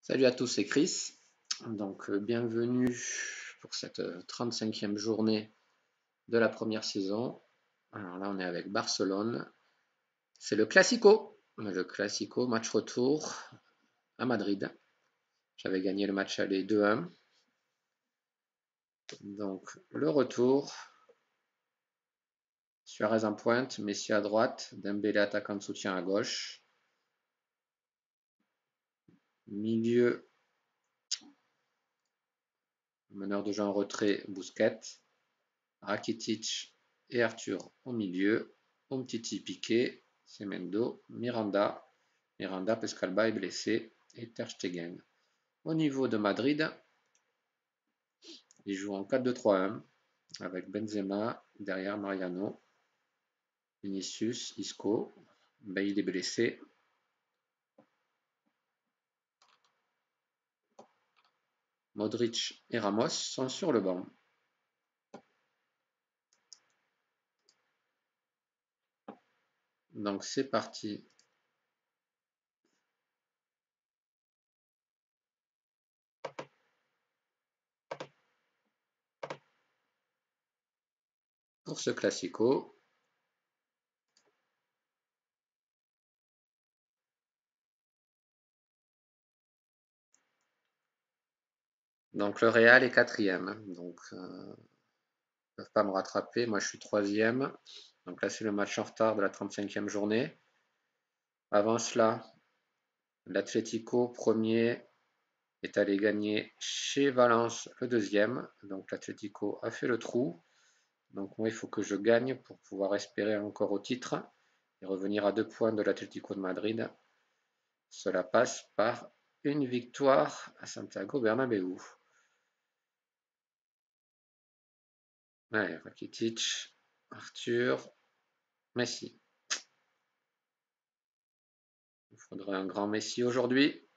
Salut à tous, c'est Chris. Donc, bienvenue pour cette 35e journée de la première saison. Alors là, on est avec Barcelone. C'est le Classico, match retour à Madrid. J'avais gagné le match aller 2-1. Donc, le retour. Suarez en pointe, Messi à droite, Dembélé attaquant de soutien à gauche. Milieu, meneur de jeu en retrait, Busquets. Rakitic et Arthur au milieu. Umtiti Piqué, Semendo, Miranda. Miranda, Pescalba est blessé et Ter Stegen. Au niveau de Madrid, ils jouent en 4-2-3-1 avec Benzema derrière Mariano, Vinicius, Isco. Bale est blessé. Modric et Ramos sont sur le banc. Donc c'est parti. Pour ce Classico. Donc le Real est quatrième. Donc ils ne peuvent pas me rattraper. Moi je suis troisième. Donc là c'est le match en retard de la 35e journée. Avant cela, l'Atlético premier est allé gagner chez Valence le deuxième. Donc l'Atlético a fait le trou. Donc moi il faut que je gagne pour pouvoir espérer encore au titre et revenir à 2 points de l'Atlético de Madrid. Cela passe par une victoire à Santiago Bernabéu. Allez, Rakitic, Arthur, Messi. Il faudrait un grand Messi aujourd'hui.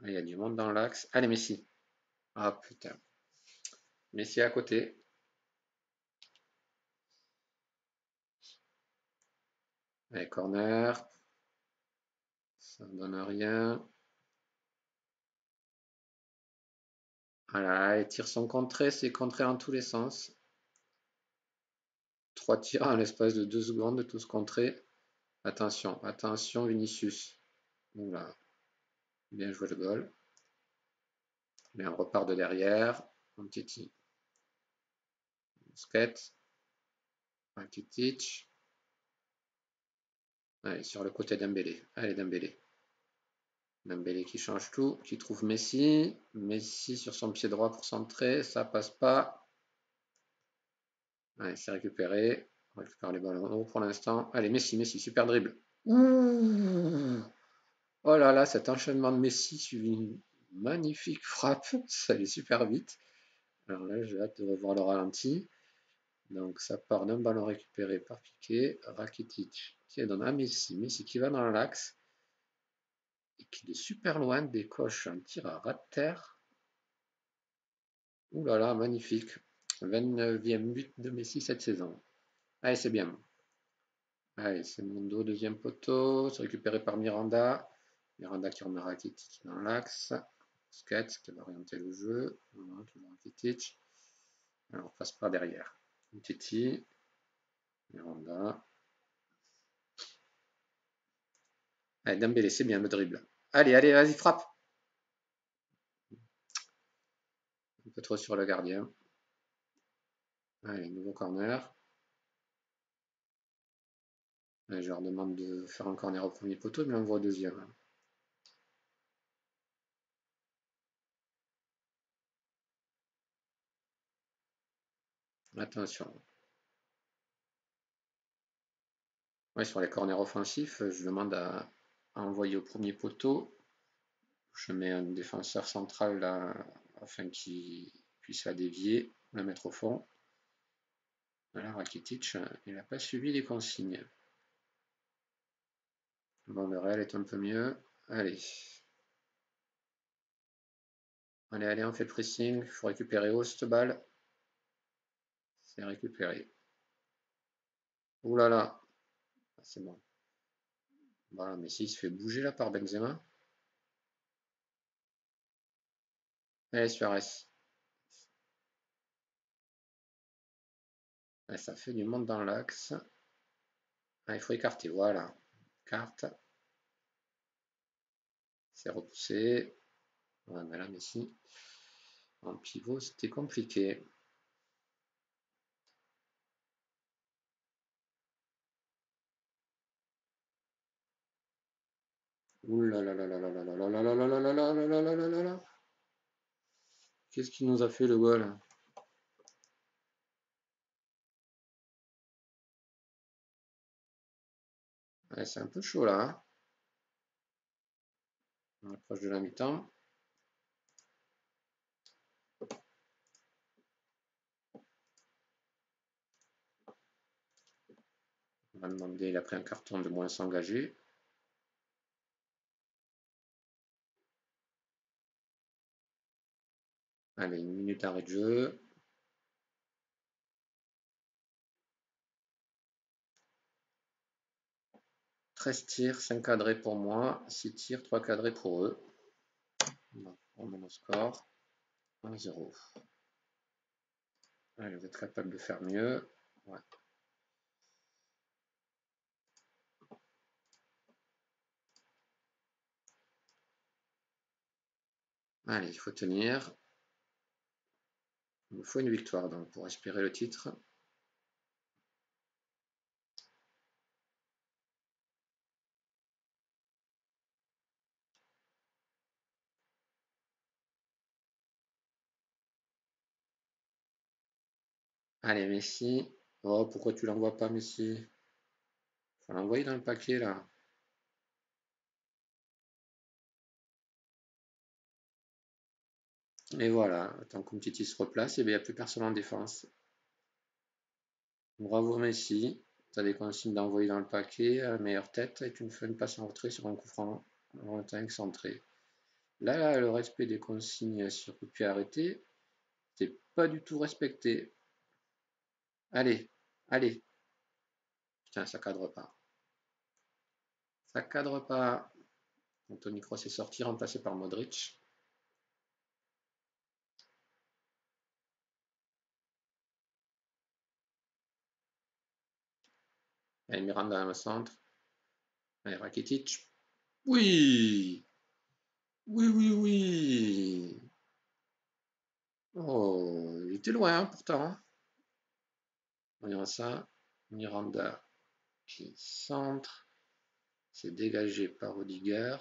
Il y a du monde dans l'axe. Allez, Messi. Ah putain. Messi à côté. Allez, corner. Ça ne donne rien. Voilà, les tirs sont contrés, c'est contré en tous les sens. 3 tirs en l'espace de 2 secondes, tous contrés. Attention, attention Vinicius. Oula, bien joué le goal. Mais on repart de derrière. Umtiti. Busquets. Rakitic. Allez, sur le côté Dembélé. Allez, Dembélé. Dembélé qui change tout, qui trouve Messi. Messi sur son pied droit pour centrer, ça passe pas. Allez, c'est récupéré. On récupère les ballons en haut pour l'instant. Allez, Messi, super dribble. Ouh. Oh là là, cet enchaînement de Messi suivi une magnifique frappe. Ça allait super vite. Alors là, j'ai hâte de revoir le ralenti. Donc ça part d'un ballon récupéré par Piqué. Rakitic qui donne à Messi. Messi qui va dans l'axe. Et qui est super loin, décoche un tir à ras de terre. Ouh là là, magnifique. 29e but de Messi cette saison. Allez, c'est bien. Allez, c'est Mondo, deuxième poteau. C'est récupéré par Miranda. Miranda qui remet Rakitic dans l'axe. Busquets qui va orienter le jeu. Voilà, toujours Rakitic. Alors, on passe par derrière. Titi. Miranda. Allez, Dembélé, c'est bien le dribble. Allez, allez, vas-y, frappe. Un peu trop sur le gardien. Allez, nouveau corner. Allez, je leur demande de faire un corner au premier poteau, mais on voit au deuxième. Attention. Ouais, sur les corners offensifs, je demande à envoyer au premier poteau. Je mets un défenseur central là, afin qu'il puisse la dévier, la mettre au fond. Voilà, Rakitic, il n'a pas suivi les consignes. Bon, le Real est un peu mieux. Allez. Allez, allez, on fait le pressing. Il faut récupérer haut cette balle. C'est récupéré. Ouh là là. C'est bon. Voilà, Messi il se fait bouger là par Benzema. Allez, Suarez. Ouais, ça fait du monde dans l'axe. Ah, il faut écarter, voilà. Carte. C'est repoussé. Ouais, mais là, Messi, en pivot, c'était compliqué. Ouh là là là là là là là là là là là là là là là là là là là. Qu'est-ce qu'il nous a fait le goal? Ouais, c'est un peu chaud là, hein. On approche de la mi-temps. On va demander, il a pris un carton de moins s'engager. Allez, une minute arrêt de jeu. 13 tirs, 5 cadrés pour moi, 6 tirs, 3 cadrés pour eux. On met le score 1-0. Allez, vous êtes capable de faire mieux. Ouais. Allez, il faut tenir. Il nous faut une victoire donc pour espérer le titre. Allez, Messi. Oh, pourquoi tu l'envoies pas, Messi? Faut l'envoyer dans le paquet là. Et voilà, tant qu'Umtiti se replace, il n'y a plus personne en défense. Bravo Messi, tu as des consignes d'envoyer dans le paquet à la meilleure tête et tu me fais une passe en retrait sur un coup franc lointain excentré. Là, le respect des consignes sur coup de pied arrêté, c'est pas du tout respecté. Allez, allez. Putain, ça cadre pas. Ça cadre pas. Anthony Kroos est sorti, remplacé par Modric. Allez, Miranda dans le centre. Allez, Rakitic. Oui! Oui, oui, oui! Oh, il était loin pourtant. Voyons ça. Miranda qui centre. C'est dégagé par Rudiger.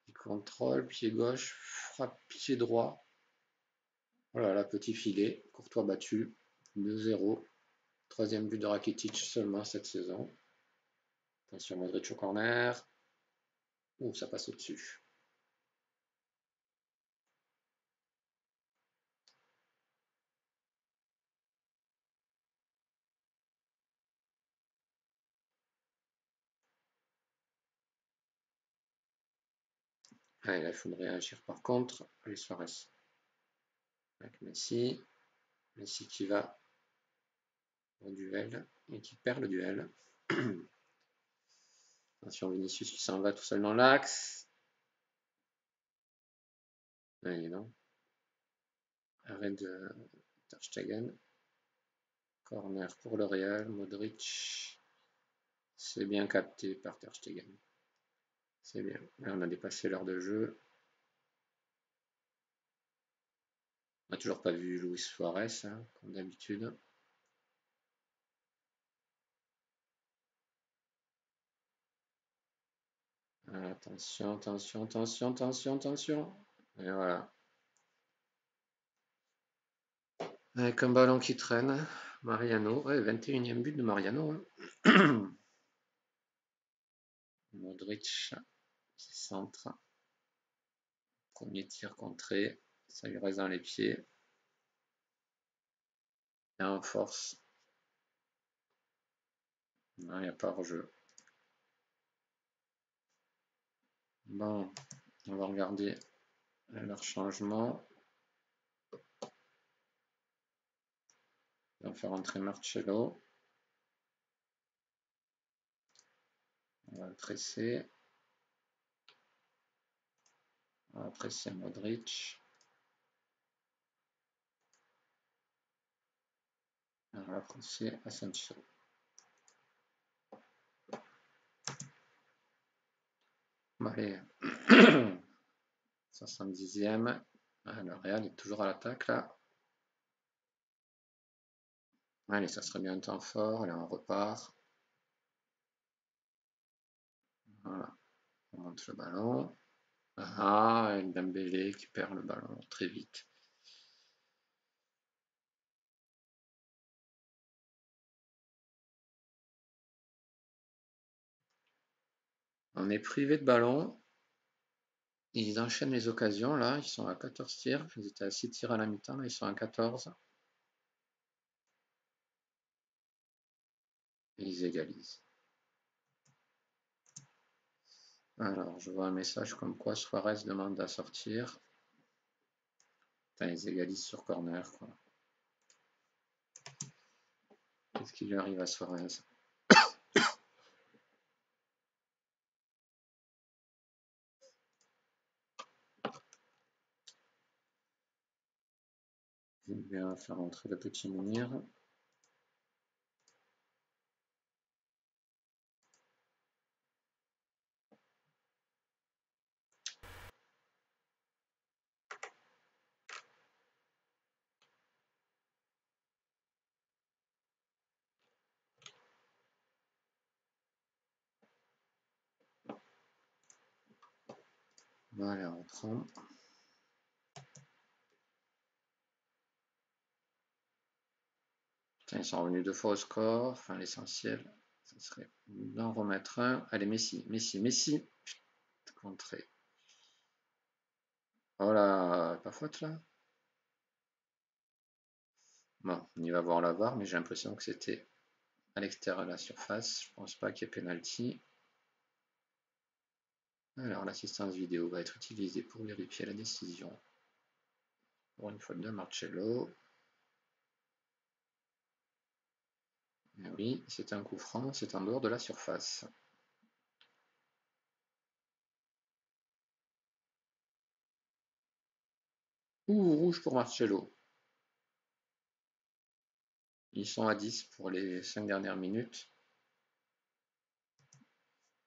Il contrôle, pied gauche, frappe pied droit. Voilà, là, petit filet. Courtois battu. 2-0. Troisième but de Rakitic seulement cette saison. Attention, Modric au corner. Ouh, ça passe au-dessus. Allez, là, il faudrait réagir par contre. Allez, Suarez. Avec Messi. Messi qui va au duel et qui perd le duel. Attention, Vinicius qui s'en va tout seul dans l'axe. Allez, non. Arrêt de Ter Stegen. Corner pour le Real. Modric. C'est bien capté par Ter Stegen. C'est bien. Là, on a dépassé l'heure de jeu. On n'a toujours pas vu Luis Suarez, hein, comme d'habitude. Attention, attention, attention, attention, attention. Et voilà. Avec un ballon qui traîne. Mariano. Ouais, 21e but de Mariano. Hein. Modric qui centre. Premier tir contré. Ça lui reste dans les pieds. Et en force. Non, il n'y a pas hors-jeu. Bon, on va regarder leur changement. On va faire entrer Marcelo. On va le presser. Après, c'est Modric. Alors après, c'est Asensio. Bon, allez. 70e. Le Real est toujours à l'attaque là. Allez, ça serait bien un temps fort. Allez, on repart. Voilà, on monte le ballon. Ah, et Dembélé qui perd le ballon très vite. On est privé de ballon. Ils enchaînent les occasions là. Ils sont à 14 tirs. Ils étaient à 6 tirs à la mi-temps. Là, ils sont à 14. Et ils égalisent. Alors, je vois un message comme quoi Suarez demande à sortir. Putain, ils égalisent sur corner, quoi. Qu'est-ce qui lui arrive à Suarez? Il vient faire entrer le petit Mounir. Voilà, on prend. Ils sont revenus 2 fois au score. Enfin, l'essentiel, ça serait d'en remettre un. Allez, Messi, Messi, Messi. Contré. Oh là, pas faute là? Bon, on y va voir la VAR, mais j'ai l'impression que c'était à l'extérieur de la surface. Je pense pas qu'il y ait pénalty. Alors, l'assistance vidéo va être utilisée pour vérifier la décision. Pour une faute de Marcello. Et oui, c'est un coup franc, c'est en dehors de la surface. Ouh, rouge pour Marcello. Ils sont à 10 pour les 5 dernières minutes.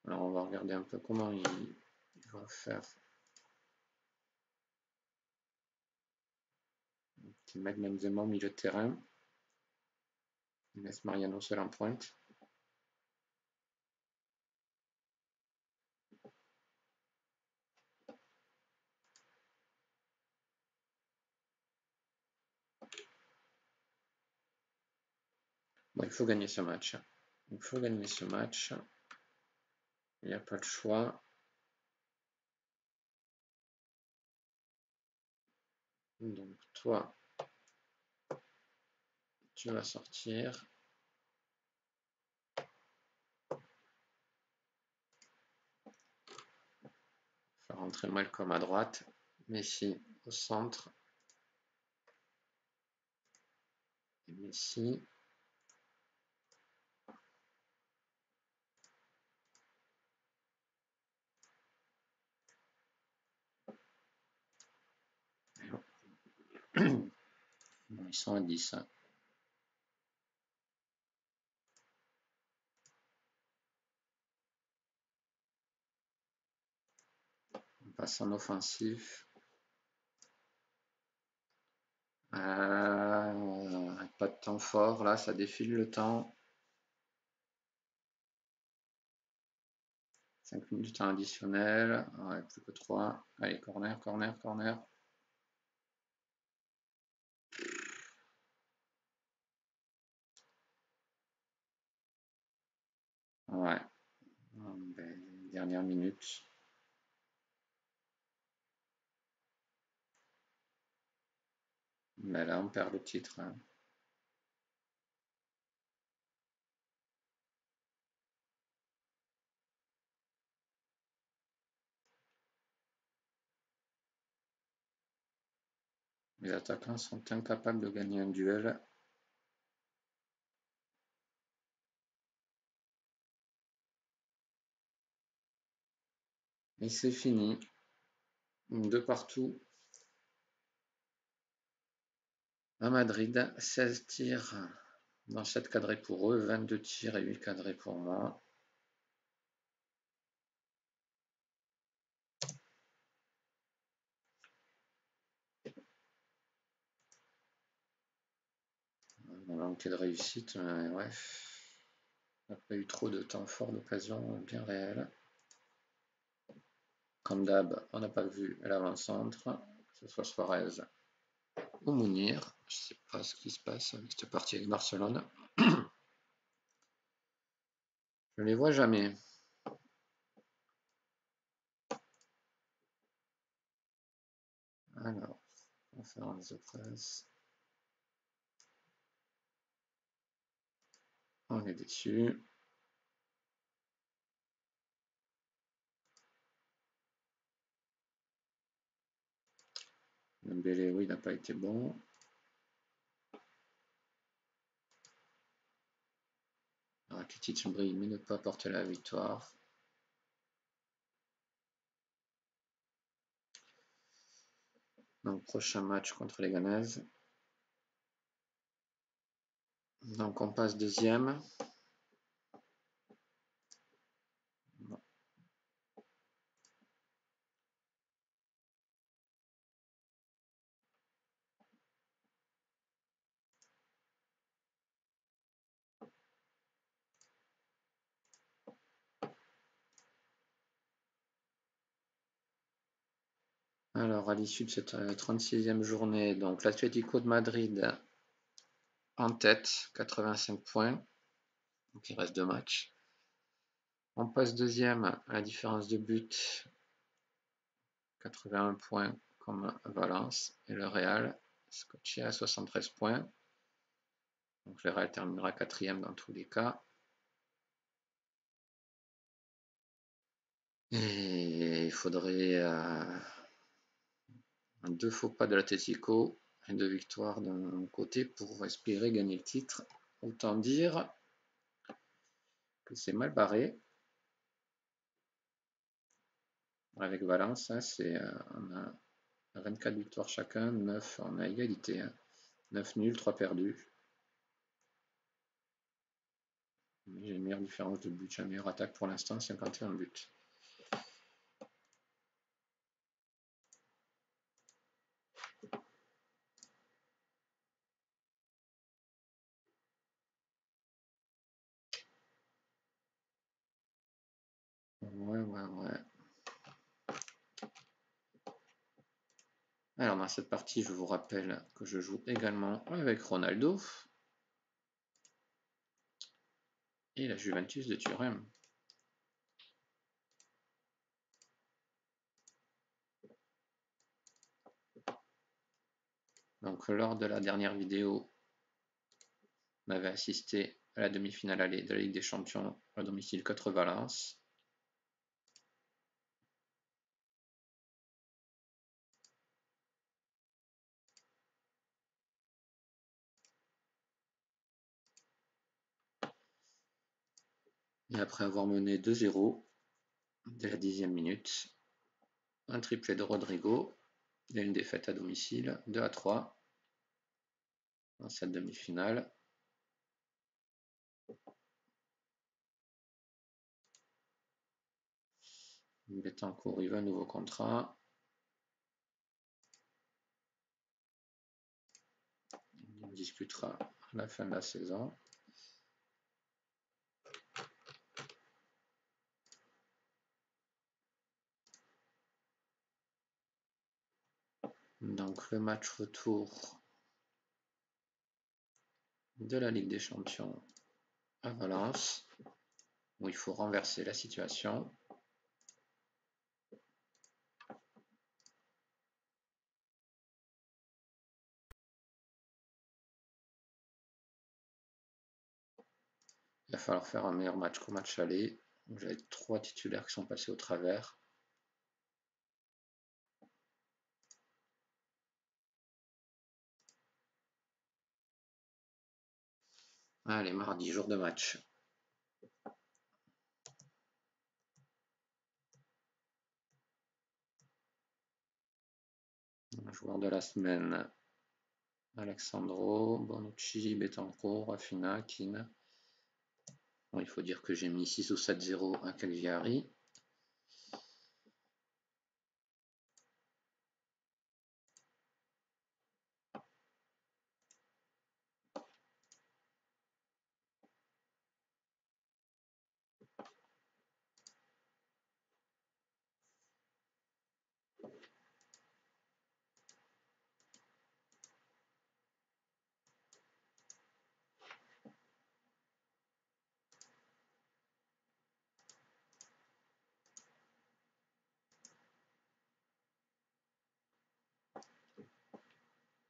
Alors, on va regarder un peu comment il va faire. Il met Benzema au milieu de terrain. Il laisse Mariano seul en pointe. Bon, il faut gagner ce match. Il faut gagner ce match. Il n'y a pas de choix. Donc, toi, tu vas sortir. Faire rentrer Malcolm à droite. Messi au centre. Et Messi. Bon, ils sont à 10. On passe en offensif. Pas de temps fort, là, ça défile le temps. 5 minutes de temps additionnel. Ouais, plus que 3. Allez, corner, corner, corner. Ouais. Ben, dernière minute. Mais là, on perd le titre. Les attaquants sont incapables de gagner un duel. Et c'est fini. 2 partout. À Madrid, 16 tirs dans 7 cadrés pour eux, 22 tirs et 8 cadrés pour moi. On a manqué de réussite, mais ouais. On n'a pas eu trop de temps fort d'occasion bien réelle. Comme d'hab, on n'a pas vu l'avant-centre, que ce soit Suarez ou Mounir. Je ne sais pas ce qui se passe avec cette partie avec Barcelone. Je ne les vois jamais. Alors, conférence de presse. On est déçu. Dembélé, oui, n'a pas été bon. Rakitic brille, mais ne pas porter la victoire. Donc, prochain match contre les Ghanaises. Donc, on passe deuxième. Alors, à l'issue de cette 36e journée, donc l'Atlético de Madrid en tête, 85 points. Donc, il reste 2 matchs. On passe deuxième à la différence de but, 81 points comme Valence. Et le Real, scotché à 73 points. Donc, le Real terminera quatrième dans tous les cas. Et il faudrait 2 faux pas de l'Atlético et 2 victoires d'un côté pour espérer gagner le titre. Autant dire que c'est mal barré. Avec Valence, hein, on a 24 victoires chacun, 9 on a égalité. Hein. 9 nuls, 3 perdus. J'ai une meilleure différence de but, j'ai une meilleure attaque pour l'instant, 51 buts. Ouais. Alors dans cette partie, je vous rappelle que je joue également avec Ronaldo et la Juventus de Turin. Donc lors de la dernière vidéo, on avait assisté à la demi-finale aller de la Ligue des Champions à domicile contre Valence. Et après avoir mené 2-0 dès la 10e minute, un triplé de Rodrigo et une défaite à domicile 2-3 dans cette demi-finale. Betancourt, il veut un nouveau contrat. On discutera à la fin de la saison. Donc le match retour de la Ligue des Champions à Valence, où il faut renverser la situation. Il va falloir faire un meilleur match qu'au match aller. J'avais 3 titulaires qui sont passés au travers. Allez, mardi, jour de match. Joueur de la semaine. Alexandro, Bonucci, Betancourt, Rafinha, Keane. Bon, il faut dire que j'ai mis 6 ou 7-0 à Cagliari.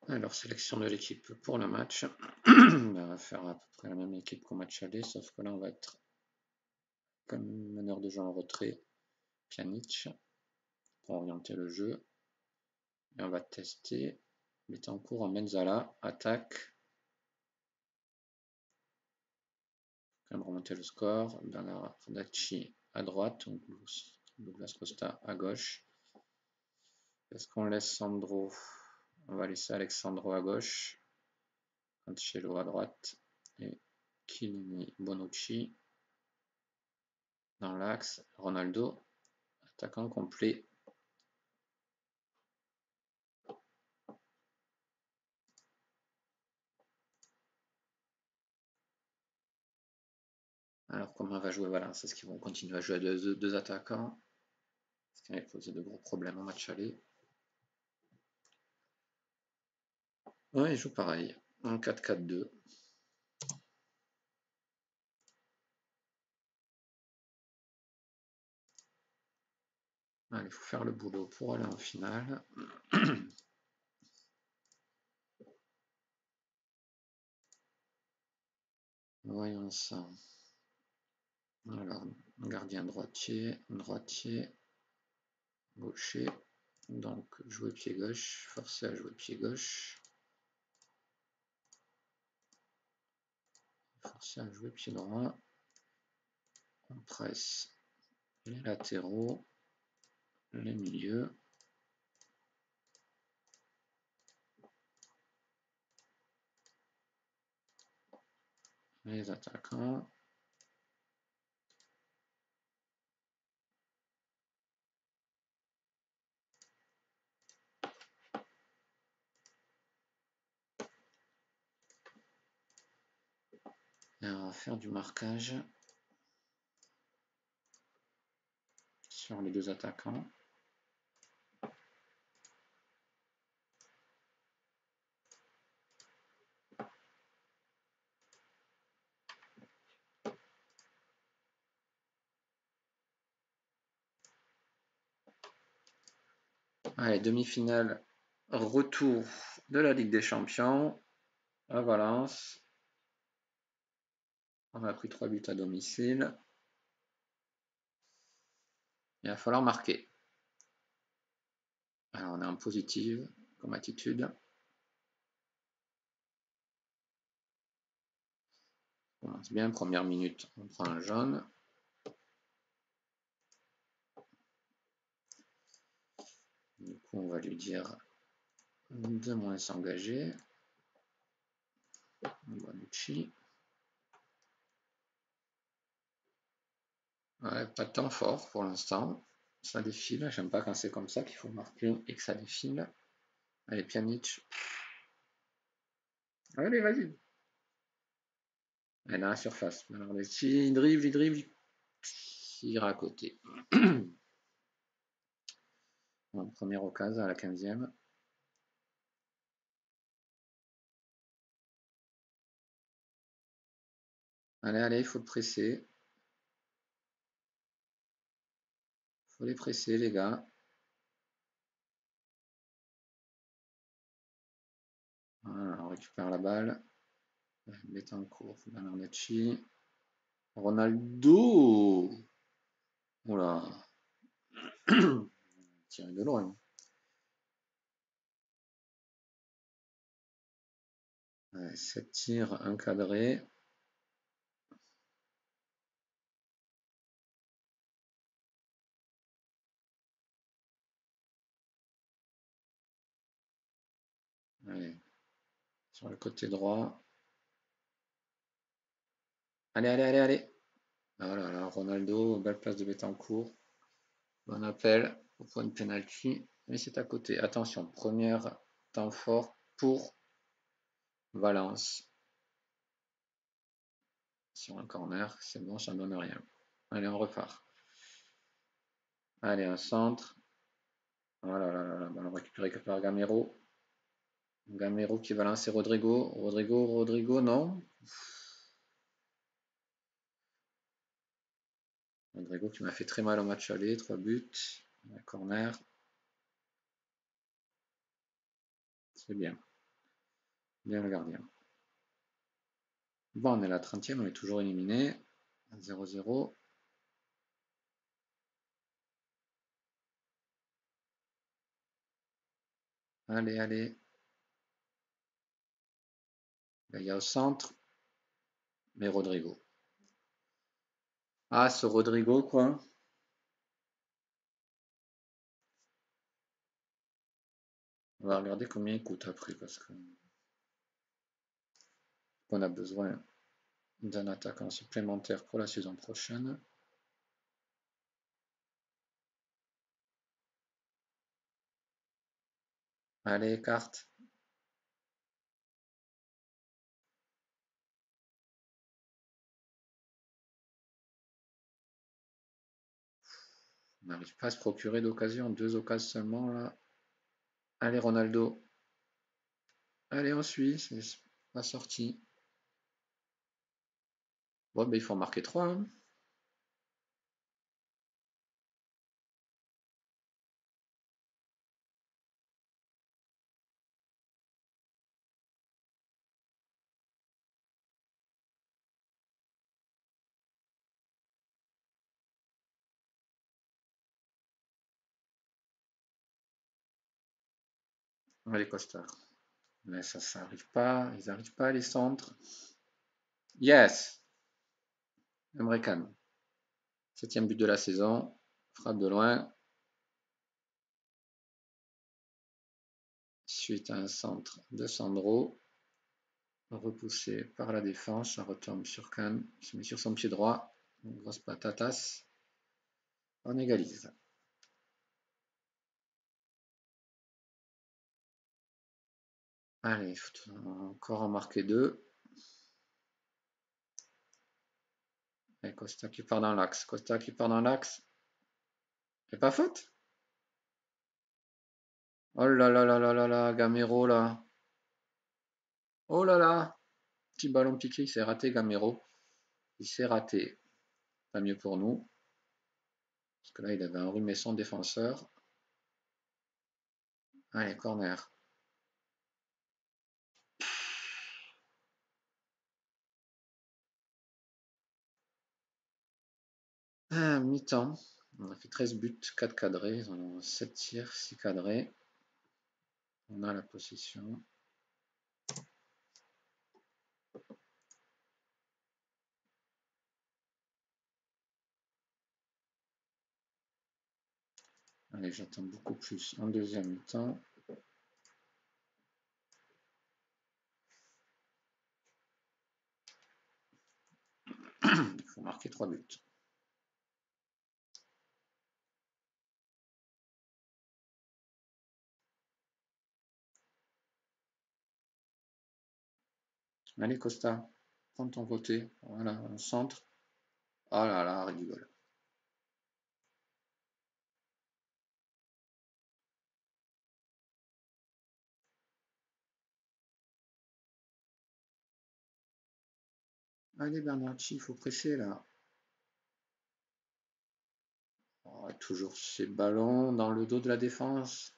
Alors, sélection de l'équipe pour le match. On va faire à peu près la même équipe qu'au match aller, sauf que là, on va être comme meneur de jeu en retrait, Pjanic, pour orienter le jeu. Et on va tester Betancourt en Menzala, attaque. Quand même remonter le score. Bernardacci à droite, Douglas Costa à gauche. Est-ce qu'on laisse Sandro? On va laisser Alexandro à gauche, Cancelo à droite et Chiellini, Bonucci dans l'axe. Ronaldo, attaquant complet. Alors comment on va jouer? Voilà, c'est ce qu'ils vont continuer à jouer à deux attaquants. Ce qui avait posé de gros problèmes en match aller. Ouais, ils jouent pareil, en 4-4-2. Allez, il faut faire le boulot pour aller en finale. Voyons ça. Alors, gardien droitier, gaucher. Donc, jouer pied gauche, forcer à jouer pied gauche. Forcer à jouer pied droit. On presse les latéraux, les milieux. Les attaquants. Et on va faire du marquage sur les deux attaquants. Allez, demi-finale, retour de la Ligue des Champions à Valence. On a pris 3 buts à domicile. Il va falloir marquer. Alors, on est en positive comme attitude. On commence bien, première minute, on prend un jaune. Du coup, on va lui dire de moins s'engager. Bonucci. Ouais, pas de temps fort pour l'instant. Ça défile. J'aime pas quand c'est comme ça qu'il faut marquer et que ça défile. Allez, Pjanic. Allez, vas-y. Elle est dans la surface. Alors, il dribble, il tire à côté. Bon, première occasion à la 15e. Allez, il faut le presser. Il faut les presser, les gars. Voilà, on récupère la balle. Betancourt, Bernardacci. Ronaldo. Oula. Tiré de loin. Ouais, 7 tirs encadrés. Allez, sur le côté droit. Allez, allez, allez, allez. Oh là là, Ronaldo, belle place de Betancourt. Bon appel au point de penalty. Mais c'est à côté. Attention, première temps fort pour Valence. Sur un corner, c'est bon, ça ne donne rien. Allez, on repart. Allez, un centre. Oh là là là là, ballon récupéré par Gamero. Gamero qui va lancer Rodrigo. Rodrigo, Rodrigo, non. Rodrigo qui m'a fait très mal au match aller. 3 buts. Un corner. C'est bien. Bien le gardien. Bon, on est à la 30e, on est toujours éliminé. 0-0. Allez, allez. Là, il y a au centre. Mais Rodrigo. Ah, ce Rodrigo, quoi. On va regarder combien il coûte après, parce qu'on a besoin d'un attaquant supplémentaire pour la saison prochaine. Allez, carte. On n'arrive pas à se procurer d'occasion. 2 occasions seulement, là. Allez, Ronaldo. Allez, on suit. C'est pas sorti. Bon, ben, il faut en marquer 3. Hein. Allez, Costa. Mais ça n'arrive pas. Ils n'arrivent pas à les centres. Yes! Emre Can. 7e but de la saison. Frappe de loin. Suite à un centre de Sandro. Repoussé par la défense. Ça retombe sur Can. Il se met sur son pied droit. Une grosse patatas. On égalise. Allez, encore en marquer 2. Et Costa qui part dans l'axe. Costa qui part dans l'axe. Et pas faute? Oh là là là là là là, Gamero là. Oh là là. Petit ballon piqué, il s'est raté Gamero. Il s'est raté. Pas mieux pour nous. Parce que là, il avait enrhumé son défenseur. Allez, corner. Ah, mi-temps. On a fait 13 buts, 4 cadrés. Ils en ont 7 tirs, 6 cadrés. On a la possession. Allez, j'attends beaucoup plus en deuxième mi-temps. Il faut marquer 3 buts. Allez, Costa, prends ton côté. Voilà, on centre. Oh là là, rigole. Allez, Bernardi, il faut presser là. Oh, toujours ces ballons dans le dos de la défense.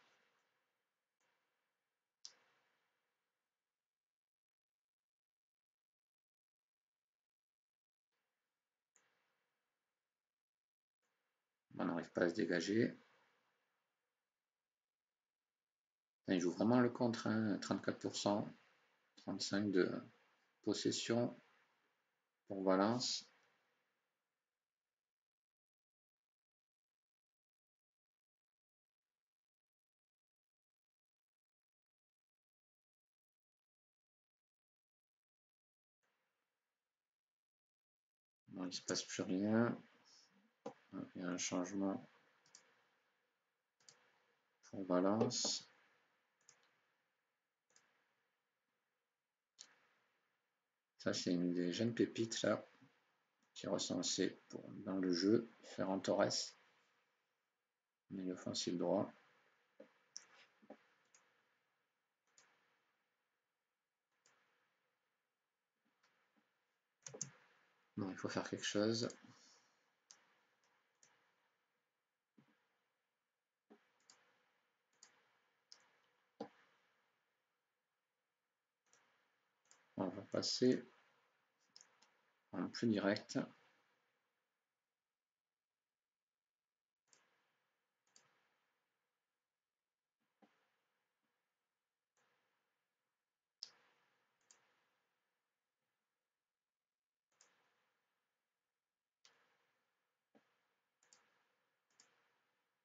On n'arrive pas à se dégager. Il joue vraiment le contre, hein, 34%, 35% de possession pour Valence. Bon, il ne se passe plus rien. Il y a un changement pour Valence. Ça, c'est une des jeunes pépites là, qui est recensée dans le jeu. Ferran Torres, milieu offensif droit. Bon, il faut faire quelque chose. On va passer en plus direct.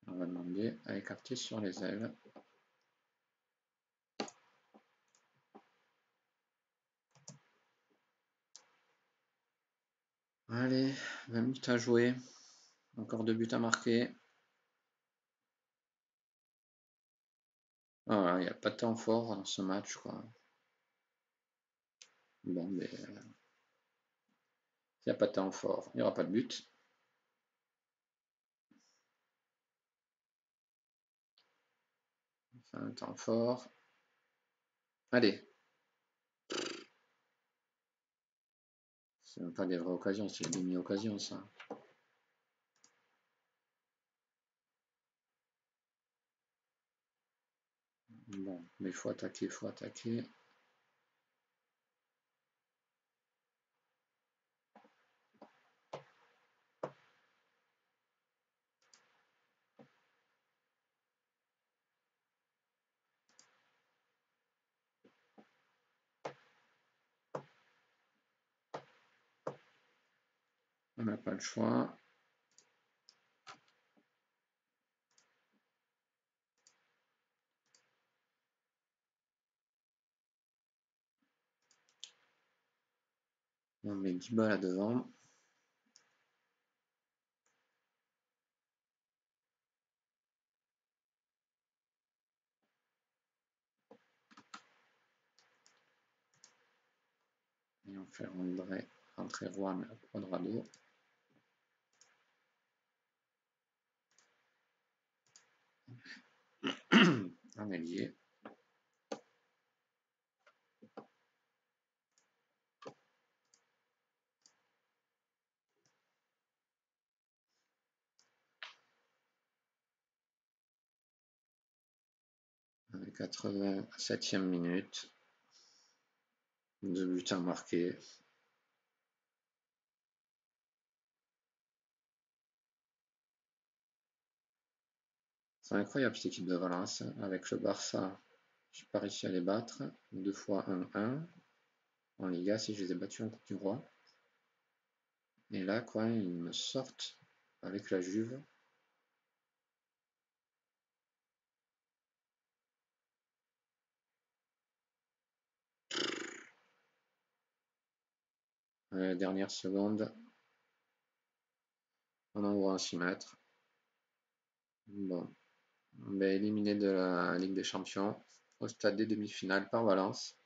On va demander à écarter sur les ailes. Allez, 20 minutes à jouer. Encore 2 buts à marquer. Voilà, il n'y a pas de temps fort dans ce match, quoi. Bon, mais il n'y a pas de temps fort, il n'y aura pas de but. Enfin, un temps fort. Allez. C'est même pas des vraies occasions, c'est des demi-occasions, ça. Bon, mais il faut attaquer, il faut attaquer. On n'a pas le choix. On met 10 balles là devant. Et on fait rentrer Juan à Cuadrado. Un ailier. À la 87e minute. 2 buts à marquer. C'est incroyable cette équipe de Valence. Avec le Barça, je n'ai pas réussi à les battre. 2 fois 1-1. En Liga, si je les ai battus en Coupe du Roi. Et là, quoi, ils me sortent avec la Juve. Dernière seconde. On envoie un 6 mètres. Bon. On est éliminé de la Ligue des Champions au stade des demi-finales par Valence.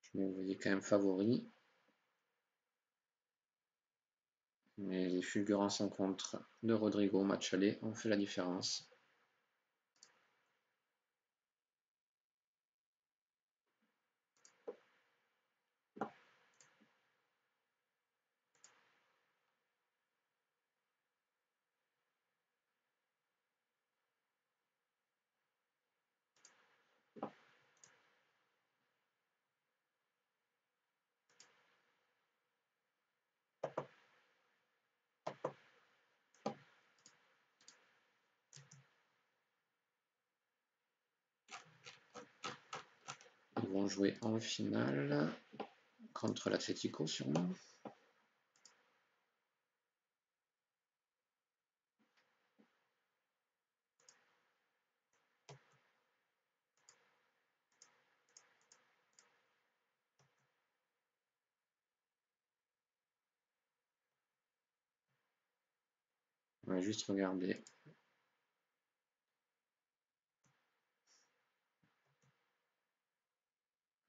Je les voyais quand même favoris. Mais les fulgurances en contre de Rodrigo au match aller ont fait la différence. Ils vont jouer en finale contre l'Atlético sûrement. On va juste regarder.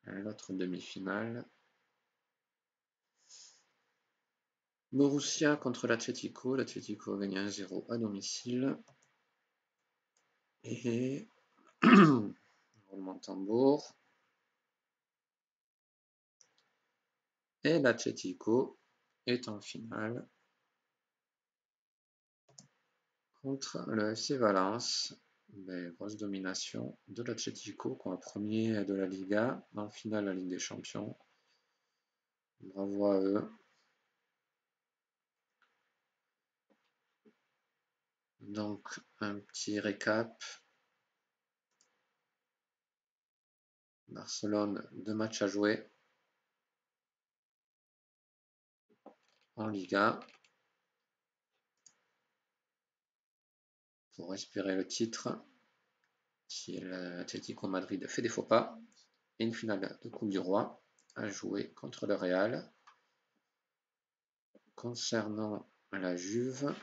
L'autre demi-finale. Borussia contre l'Atlético. L'Atlético a gagné 1-0 à domicile. Et roulement de tambour. Et l'Atlético est en finale contre le FC Valence. Grosse domination de l'Atlético, premier de la Liga, en finale de la Ligue des Champions. Bravo à eux. Donc, un petit récap. Barcelone, 2 matchs à jouer en Liga pour espérer le titre si l'Atlético Madrid fait des faux pas. Et une finale de Coupe du Roi à jouer contre le Real. Concernant la Juve,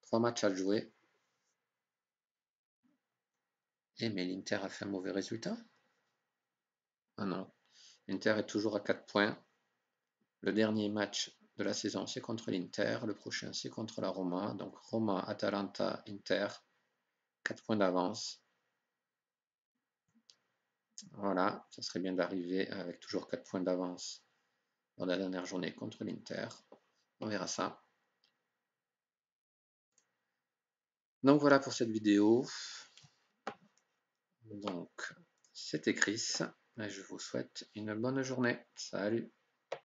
trois matchs à jouer. Mais l'Inter a fait un mauvais résultat. Ah non, l'Inter est toujours à 4 points. Le dernier match de la saison, c'est contre l'Inter. Le prochain, c'est contre la Roma. Donc Roma, Atalanta, Inter. 4 points d'avance. Voilà, ça serait bien d'arriver avec toujours 4 points d'avance dans la dernière journée contre l'Inter. On verra ça. Donc voilà pour cette vidéo. Donc, c'était Chris. Et je vous souhaite une bonne journée. Salut!